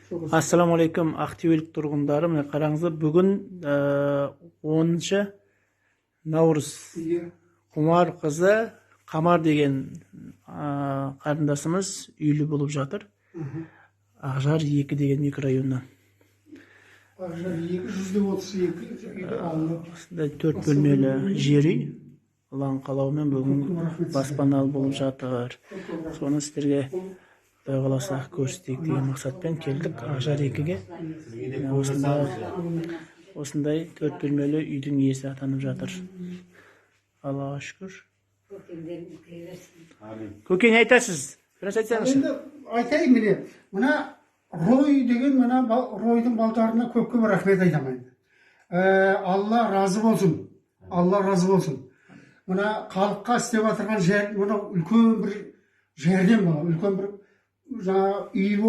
Ассаламу алейкум, ақтөбелік тұрғындары. Міне қараңыздар, бүгін 10-шы наурыз. Құмар қызы Қамар деген қарындасымыз үйлі болып жатыр. Ақжар 2 деген микрорайоннан. Ақжар 232 үйді алынып. 4 бөлмелі жер үй. Ұлан қалауымен бүгін баспаналы болып жатыр. Соны сіздерге Құдай қаласа көрсетейік деген мақсатпен келдік Ақжар 2-ге. Осындай 4 бөлмелі үйдің иесі атанып жатыр. Аллаға шүкір. Көке, не айтасыз? Біраз айтсаңыз. Енді айтайын міне, мына Рой деген мына Ройдың балдарына көпке рахмет айтамын. Алла разы болсын. Алла разы болсын. Мына халыққа істеп отырған жер, мына үлкен бір жерден бұл, үлкен бір үй